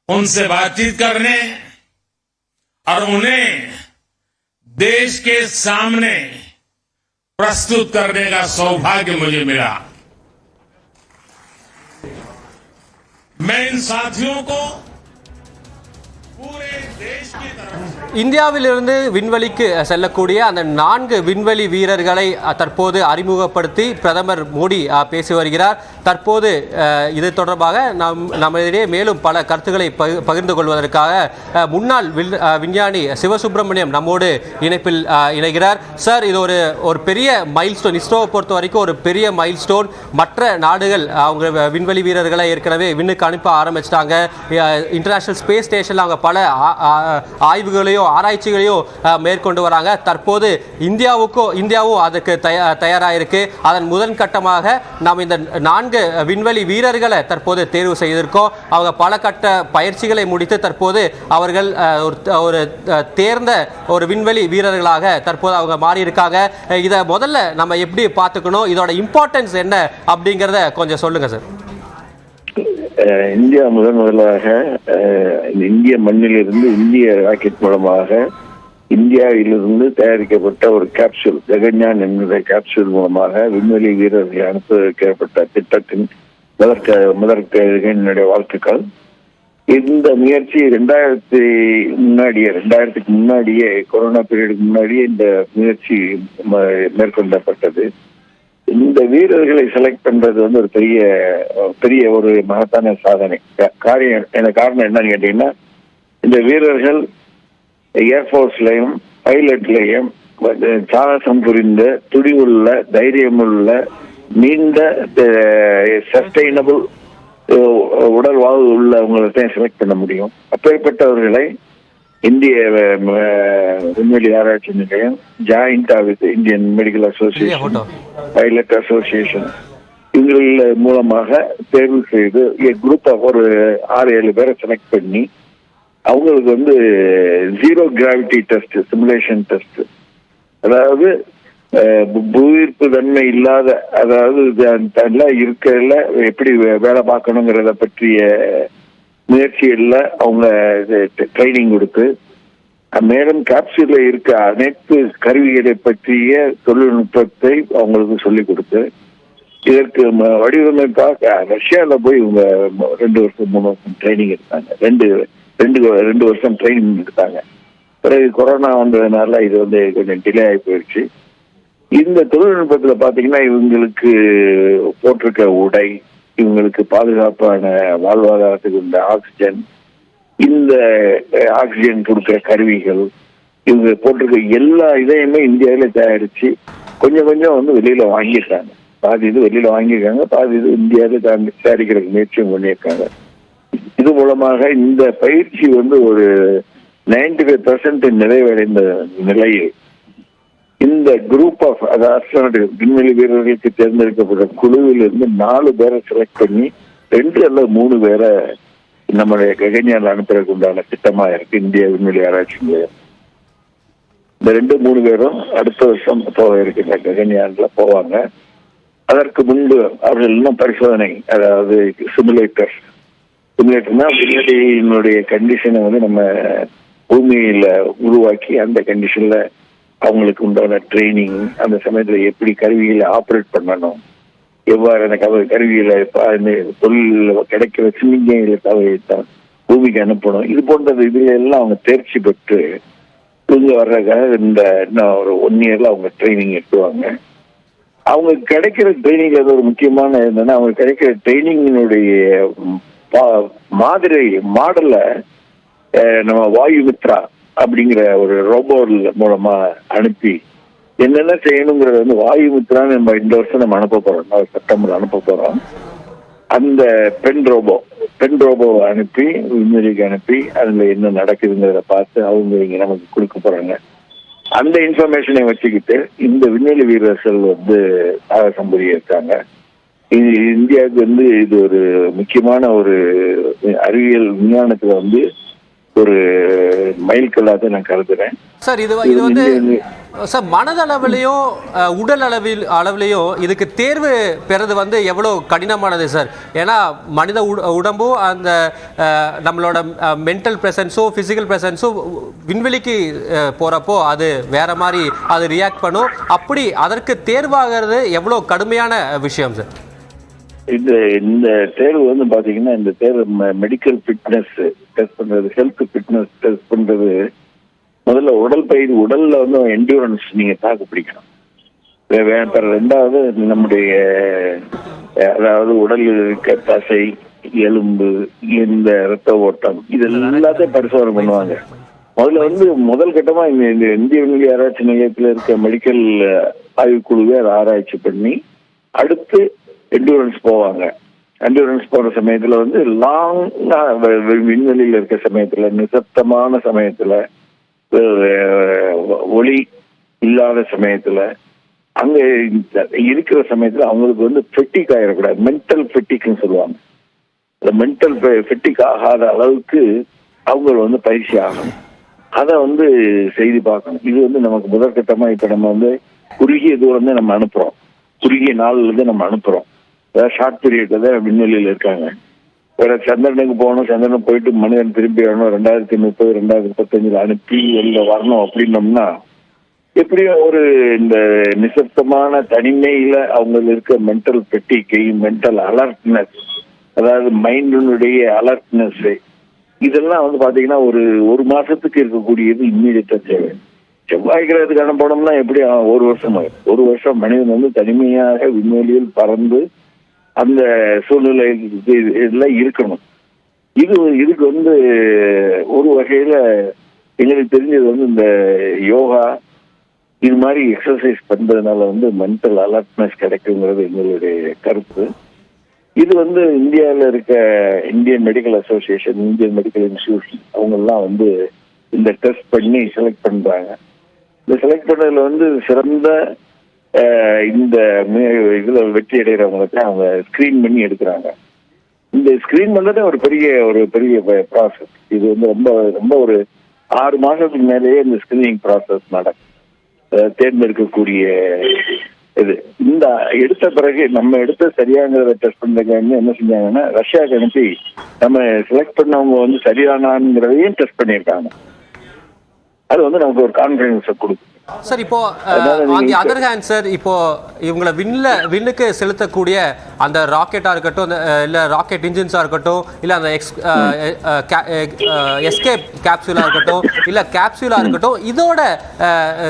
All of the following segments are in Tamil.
उनसे बातचीत करने और उन्हें देश के सामने प्रस्तुत करने का सौभाग्य मुझे मिला। मैं इन साथियों को पूरे देश की तरफ இந்தியாவிலிருந்து விண்வெளிக்கு செல்லக்கூடிய அந்த 4 விண்வெளி வீரர்களை தற்போது அறிமுகப்படுத்தி பிரதமர் மோடி பேசி வருகிறார். தற்போது இது தொடர்பாக நம்மிடையே மேலும் பல கருத்துக்களை பகிர்ந்து கொள்வதற்காக முன்னாள் விஞ்ஞானி சிவசுப்பிரமணியம் நம்மோடு இணைப்பில் இணைகிறார். சார், இது ஒரு பெரிய மைல்ஸ்டோன், இஸ்ரோவை பொறுத்த வரைக்கும் ஒரு பெரிய மைல்ஸ்டோன். மற்ற நாடுகள் அவங்க விண்வெளி வீரர்களை ஏற்கனவே விண்ணுக்கு அனுப்ப ஆரம்பிச்சிட்டாங்க. இன்டர்நேஷனல் ஸ்பேஸ் ஸ்டேஷனில் அவங்க பல ஆய்வுகளையும் ஆராய்ச்சிகளையும் மேற்கொண்டு வராங்க. தற்போது இந்தியாவும் அதுக்கு தயாராக இருக்கு. அதன் முதல் கட்டமாக நாம் இந்த 4 விண்வெளி வீரர்களை தற்போது தேர்வு செய்திருக்கோம். அவங்க பல கட்ட பயிற்சிகளை முடித்து தற்போது அவர்கள் ஒரு தேர்ந்த ஒரு விண்வெளி வீரர்களாக தற்போது அவங்க மாறி இருக்காங்க. இதை முதல்ல நம்ம எப்படி பார்த்துக்கணும், இதோட இம்பார்ட்டன்ஸ் என்ன அப்படிங்கிறத கொஞ்சம் சொல்லுங்க சார். இந்தியா முதலாக இந்திய மண்ணிலிருந்து இந்திய ராக்கெட் மூலமாக இந்தியாவிலிருந்து தயாரிக்கப்பட்ட ஒரு கேப்சூல், ககன்யான் என்கிற கேப்சூல் மூலமாக விண்வெளி வீரர்களை அனுப்பப்பட்ட திட்டத்தின் என்னுடைய வாழ்த்துக்கள். இந்த முயற்சி 2000க்கு முன்னாடியே, கொரோனா பீரியடுக்கு முன்னாடியே இந்த முயற்சி மேற்கொள்ளப்பட்டது. இந்த வீரர்களை செலக்ட் பண்றது ஒரு பெரிய ஒரு மகத்தான சாதனை. காரணம் என்னன்னு கேட்டீங்கன்னா, இந்த வீரர்கள் ஏர்போர்ஸ்லயும் பைலட்லயும் சாகசம் புரிந்த துணிவுள்ள தைரியமுள்ள நீண்ட சஸ்டைனபிள் உடல் வாழ்வு உள்ளவங்களை செலக்ட் பண்ண முடியும். அப்பேற்பட்டவர்களை இந்திய விண்வெளி ஆராய்ச்சி நிலையம் ஜாயிண்டா with Indian medical association, pilot association இவங்கள மூலமாக தேர்வு செய்து குரூப் ஒரு 6-7 பேரை செலக்ட் பண்ணி அவங்களுக்கு zero gravity test, simulation test, அதாவது புவியீர்ப்பு தன்மை இல்லாத, அதாவது இருக்கல எப்படி வேலை பார்க்கணுங்கிறத பற்றிய முயற்சிகள்ல அவங்க ட்ரைனிங் கொடுத்து, மேலும் கேப்சூல்ல இருக்க அனைத்து கருவிகளை பற்றிய தொழில்நுட்பத்தை அவங்களுக்கு சொல்லிக் கொடுத்து, இதற்கு வடிவமைப்பாக ரஷ்யால போய் இவங்க 2 வருஷம் 3 வருஷம் ட்ரைனிங் எடுத்தாங்க. 2 வருஷம் ட்ரைனிங் எடுத்தாங்க. பிறகு கொரோனா வந்ததுனால இது கொஞ்சம் டிலே ஆகி போயிடுச்சு. இந்த தொழில்நுட்பத்துல பாத்தீங்கன்னா இவங்களுக்கு போட்டிருக்க உடை, இவங்களுக்கு பாதுகாப்பான வாழ்வாதாரத்துக்கு இந்த ஆக்சிஜன், இந்த ஆக்சிஜன் கொடுக்கிற கருவிகள், இவங்க போட்டிருக்க எல்லா இதையுமே இந்தியாவில தயாரிச்சு கொஞ்சம் வெளியில வாங்கியிருக்காங்க. பாதி இது வெளியில வாங்கியிருக்காங்க, பாதி இது இந்தியாவில தயாரிக்கிறதுக்கு முயற்சியும் பண்ணியிருக்காங்க. இது மூலமாக இந்த பயிற்சி ஒரு 95% நிறைவடைந்த நிலையில் இந்த குரூப் ஆஃப் விண்வெளி வீரர்களுக்கு தேர்ந்தெடுக்கப்பட்ட குழுவில் இருந்து 4 பேரை செலக்ட் பண்ணி 2 அல்லது 3 பேரை நம்முடைய ககன்யான் அனுப்புறதுக்கு உண்டான திட்டமா இருக்கு இந்திய விண்வெளி ஆராய்ச்சி நிலையம். இந்த 2-3 பேரும் அடுத்த வருஷம் போக இருக்கின்ற ககன்யான்ல போவாங்க. அதற்கு முன்பு அவர்கள் இன்னும் பரிசோதனை, அதாவது சிமுலேட்டர்னா விண்வெளியினுடைய கண்டிஷனை நம்ம பூமியில உருவாக்கி அந்த கண்டிஷன்ல அவங்களுக்கு உண்டான ட்ரைனிங், அந்த சமயத்துல எப்படி கருவிகளை ஆப்ரேட் பண்ணணும், எவ்வாறு அந்த கருவிகளை தொழில் கிடைக்கிற சிமிங்களை பூமிக்கு அனுப்பணும், இது போன்றது இதுல எல்லாம் அவங்க தேர்ச்சி பெற்று இவங்க வர்றதுக்காக இன்னும் ஒரு 1 இயர்ல அவங்க ட்ரைனிங் எடுத்துவாங்க. அவங்க கிடைக்கிற ட்ரைனிங் அது ஒரு முக்கியமான என்னன்னா, அவங்க கிடைக்கிற ட்ரைனிங்கினுடைய மாடல நம்ம வாயுமித்ரா அப்படிங்கிற ஒரு ரோபோட் மூலமா அனுப்பி என்னென்ன செய்யணுங்கிறது வாயுமித்ரான்னு நம்ம இந்த வருஷம் நம்ம அனுப்ப போறோம், செப்டம்பர் அனுப்ப போறோம். அந்த பெண் ரோபோ அனுப்பி விண்வெளிக்கு அனுப்பி அதுல என்ன நடக்குதுங்கிறத பார்த்து அவங்க இங்க நமக்கு கொடுக்க போறாங்க. அந்த இன்ஃபர்மேஷனை வச்சுக்கிட்டு இந்த விண்வெளி வீரர்கள் சாகசம் புரிய இருக்காங்க. இந்தியாவுக்கு இது ஒரு முக்கியமான ஒரு அறிவியல் விஞ்ஞானத்துல ஒரு மைல்கல்லாக நான் கருதுறேன் சார். இது வந்து சார் மனதளவிலையும் உடல் அளவிலையும் இதுக்கு தேர்வு பெறது வந்து எவ்வளோ கடினமானது சார்? ஏன்னா மனித உடம்பும் அந்த நம்மளோட மென்டல் ப்ரெசன்ஸும் ஃபிசிக்கல் ப்ரெசன்ஸும் விண்வெளிக்கு போகிறப்போ அது வேற மாதிரி அது ரியாக்ட் பண்ணும். அப்படி அதற்கு தேர்வாகிறது எவ்வளோ கடுமையான விஷயம் சார்? இந்த தேர்வு வந்து பாத்தீங்கன்னா, இந்த தேர்வு மெடிக்கல் ஃபிட்னஸ் டெஸ்ட் பண்றது, ஹெல்த் ஃபிட்னஸ் டெஸ்ட் பண்றது, முதல்ல உடல்ல வந்து என்டூரன்ஸ் நீங்க தாக்கு பிடிக்கணும். ரெண்டாவது நம்முடைய அதாவது உடல் இருக்க தசை, எலும்பு, இந்த ரத்த ஓட்டம், இது எல்லாத்தையும் பரிசோதனை பண்ணுவாங்க. முதல்ல வந்து முதல் கட்டமா இந்த இந்திய விண்வெளி ஆராய்ச்சி நிலையத்தில் இருக்க மெடிக்கல் ஆய்வுக்குழுவே அதை ஆராய்ச்சி பண்ணி அடுத்து என்டூரன்ஸ் போவாங்க. என்டூரன்ஸ் போற சமயத்துல வந்து லாங்கா விண்வெளியில இருக்க சமயத்துல, நிசப்தமான சமயத்துல, ஒளி இல்லாத சமயத்துல, அங்க இருக்கிற சமயத்துல அவங்களுக்கு வந்து ஃபெட்டிக் ஆயிடக்கூடாது. மென்டல் ஃபெட்டிக்னு சொல்லுவாங்க. இந்த மென்டல் ஃபெட்டிக் ஆகாத அளவுக்கு அவங்க வந்து பயிற்சி ஆகணும். அதை வந்து செய்து பார்க்கணும். இது வந்து நமக்கு முதற்கட்டமா இப்ப நம்ம வந்து குறுகிய தூரம் தான் நம்ம அனுப்புறோம், குறுகிய நாள்ல இருந்து நம்ம அனுப்புறோம். அதாவது ஷார்ட் பீரியட்ல தான் விண்வெளியில இருக்காங்க. வேற சந்திரனுக்கு போகணும், சந்திரன் போயிட்டு மனிதன் திரும்பி வரணும், 2030 2035 அனுப்பி வெளில வரணும் அப்படின்னோம்னா எப்படியும் ஒரு இந்த நிசப்தமான தனிமையில அவங்க இருக்க மென்டல் ஃபெட்டிக், மென்டல் அலர்ட்னஸ், அதாவது மைண்டினுடைய அலர்ட்னஸ், இதெல்லாம் வந்து பாத்தீங்கன்னா ஒரு மாசத்துக்கு இருக்கக்கூடியது இம்மீடியட்டா தேவை. செவ்வாய் கிரகத்துக்கு அனுப்பணும்னா எப்படி ஒரு வருஷம் ஆகும். ஒரு வருஷம் மனிதன் வந்து தனிமையாக விண்வெளியில் பறந்து அந்த சூழ்நிலை இதெல்லாம் இருக்கணும். இதுக்கு வந்து ஒரு வகையில எங்களுக்கு தெரிஞ்சது வந்து இந்த யோகா இது மாதிரி எக்ஸசைஸ் பண்றதுனால வந்து மென்டல் அலர்ட்னஸ் கிடைக்குங்கிறது எங்களுடைய கருத்து. இது வந்து இந்தியாவில் இருக்க Indian medical association, Indian medical institution அவங்க எல்லாம் வந்து இந்த டெஸ்ட் பண்ணி செலக்ட் பண்றாங்க. இந்த செலக்ட் பண்ணதுல வந்து சிறந்த இந்த இதுல வெற்றி அடைகிறவங்களுக்கு அவங்க ஸ்கிரீன் பண்ணி எடுக்கிறாங்க. இந்த ஸ்கிரீன் பண்றதே ஒரு பெரிய ப்ராசஸ். இது வந்து ரொம்ப ஒரு 6 மாசத்துக்கு மேலேயே இந்த ஸ்கிரீனிங் ப்ராசஸ் நடக்கும். தேர்ந்தெடுக்கக்கூடிய இது இந்த எடுத்த பிறகு நம்ம எடுத்த சரியாங்கிறத டெஸ்ட் பண்றதுக்கு என்ன செஞ்சாங்கன்னா, ரஷ்யாவுக்கு அனுப்பி நம்ம செலக்ட் பண்ணவங்க வந்து சரியானாங்கிறதையும் டெஸ்ட் பண்ணியிருக்காங்க. அது வந்து நமக்கு ஒரு கான்ஃபிடன்ஸை கொடுக்கும். சார் இப்போ அதர் ஹேண்ட் சார், இப்போ இவங்களை விண்ணுக்கு செலுத்தக்கூடிய அந்த ராக்கெட்டா இருக்கட்டும், இல்ல ராக்கெட் இன்ஜின்ஸா இருக்கட்டும், இல்ல அந்த எஸ்கேப் கேப்சூலா இருக்கட்டும், இல்ல கேப்சூலா இருக்கட்டும், இதோட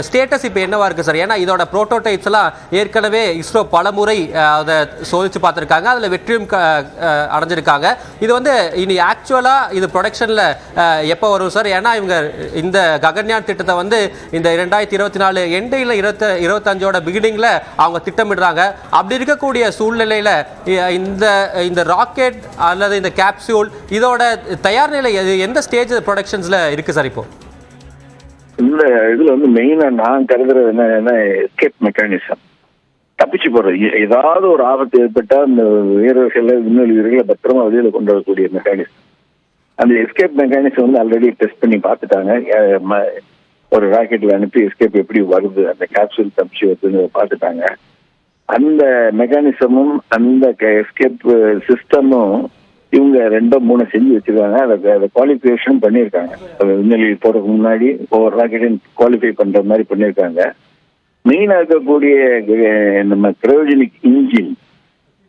ஸ்டேட்டஸ் இப்போ என்னவா இருக்கு சார்? ஏன்னா இதோட புரோட்டோடைப்ஸ் எல்லாம் ஏற்கனவே இஸ்ரோ பல முறை அதை சோதிச்சு பார்த்துருக்காங்க, அதுல வெற்றியும் அடைஞ்சிருக்காங்க. இது வந்து இனி ஆக்சுவலா இது ப்ரொடக்ஷன்ல எப்போ வரும் சார்? ஏன்னா இவங்க இந்த ககன்யான் திட்டத்தை வந்து இந்த 2024 எண்டையில் 25ஓட பிகினிங்ல அவங்க திட்டமிடுறாங்க. அப்படி இருக்கக்கூடிய சூழ்நிலையில இந்த ராக்கெட் அல்லது இந்த கேப்சூல் இதோட தயார் நிலை எந்த ஸ்டேஜ் ப்ரொடக்ஷன்ஸ்ல இருக்கு சார்? இப்போ இந்த இதுல வந்து மெயினா நான் கருதுறது என்ன, எஸ்கேப் மெக்கானிசம், தப்பிச்சு போறது. ஏதாவது ஒரு ஆபத்து ஏற்பட்டா இந்த விண்வெளி வீரர்களை பத்திரமா வெளியில கொண்டு வரக்கூடிய மெக்கானிசம். அந்த எஸ்கேப் மெக்கானிசம் வந்து ஆல்ரெடி டெஸ்ட் பண்ணி பார்த்துட்டாங்க. ஒரு ராக்கெட்ல அனுப்பி எஸ்கேப் எப்படி வருது, அந்த கேப்சூல் தப்பிச்சு வருதுன்னு பார்த்துட்டாங்க. அந்த மெக்கானிசமும் அந்த எஸ்கேப் சிஸ்டமும் இவங்க 2-3 செஞ்சு வச்சிருக்காங்க. அதை குவாலிஃபிகேஷன் பண்ணியிருக்காங்க. விண்வெளி போறதுக்கு முன்னாடி ஒவ்வொரு ராக்கெட்டையும் குவாலிஃபை பண்ற மாதிரி பண்ணியிருக்காங்க. மெயினா இருக்கக்கூடிய நம்ம கிரையோஜெனிக் இன்ஜின்,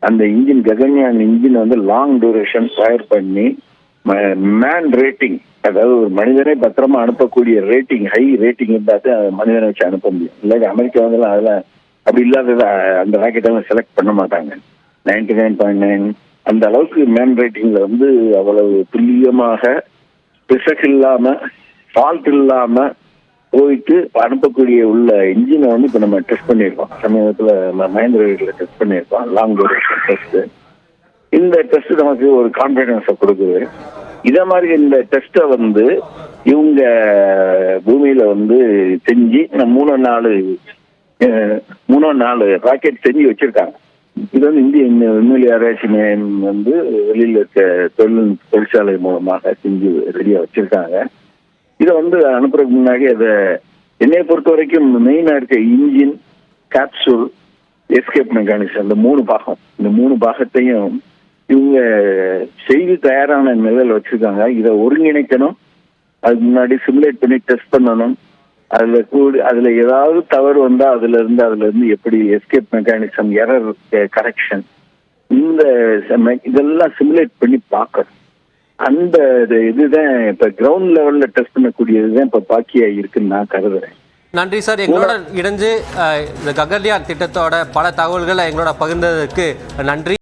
அந்த இன்ஜின் ககன்யான் இன்ஜின் வந்து லாங் டியூரேஷன் ஃபயர் பண்ணி மேன் ரேட்டிங், அதாவது ஒரு மனிதனை பத்திரமா அனுப்பக்கூடிய ரேட்டிங், ஹை ரேட்டிங் இருந்தா தான் மனிதனை வச்சு அனுப்ப முடியும். இல்லாட்டி அமெரிக்கா வந்து அதெல்லாம் அப்படி இல்லாதத அந்த ராக்கெட்டெல்லாம் செலக்ட் பண்ண மாட்டாங்க. 99.9 அந்த அளவுக்கு மேன் ரேட்டிங்ல வந்து அவ்வளவு துல்லியமாக பிசகு இல்லாம ஃபால்ட் இல்லாம போயிட்டு அனுப்பக்கூடிய உள்ள இன்ஜினை வந்து இப்ப நம்ம டெஸ்ட் பண்ணியிருக்கோம். சமீபத்துல மகேந்திர டெஸ்ட் பண்ணியிருக்கோம், லாங் டியூரேஷன் டெஸ்ட். இந்த டெஸ்ட் நமக்கு ஒரு கான்பிடன்ஸை கொடுக்குது. இதே மாதிரி இந்த டெஸ்ட்டை வந்து இவங்க பூமியில வந்து செஞ்சு 3-4 ராக்கெட் செஞ்சு வச்சிருக்காங்க. இது வந்து இந்திய விண்வெளி ஆராய்ச்சி மையம் வந்து வெளியில இருக்க தொழிற்சாலை மூலமாக செஞ்சு ரெடியா வச்சிருக்காங்க. இதை வந்து அனுப்புறதுக்கு முன்னாடி அதை என்னைய பொறுத்த வரைக்கும் மெயினா இருக்க இன்ஜின், கேப்சூல், எஸ்கேப் மெக்கானிசம், இந்த 3 பாகம், இந்த 3 பாகத்தையும் இவங்க செய்து தயாரான நிலையில் வச்சிருக்காங்க. இதை ஒருங்கிணைக்கணும், அதுக்கு முன்னாடி சிமுலேட் பண்ணி டெஸ்ட் பண்ணணும். அதுல ஏதாவது தவறு வந்தா அதுல இருந்து எப்படி எஸ்கேப் மெக்கானிசம், எரர் கரெக்ஷன், இதெல்லாம் சிமுலேட் பண்ணி பார்க்கணும். அந்த இதுதான் இப்ப கிரவுண்ட் லெவல்ல டெஸ்ட் பண்ணக்கூடியதுதான் இப்ப பாக்கியா இருக்குன்னு நான் கருதுறேன். நன்றி சார். எங்களோட இணைஞ்சு இந்த ககன்யான் திட்டத்தோட பல தகவல்களை எங்களோட பகிர்ந்ததற்கு நன்றி.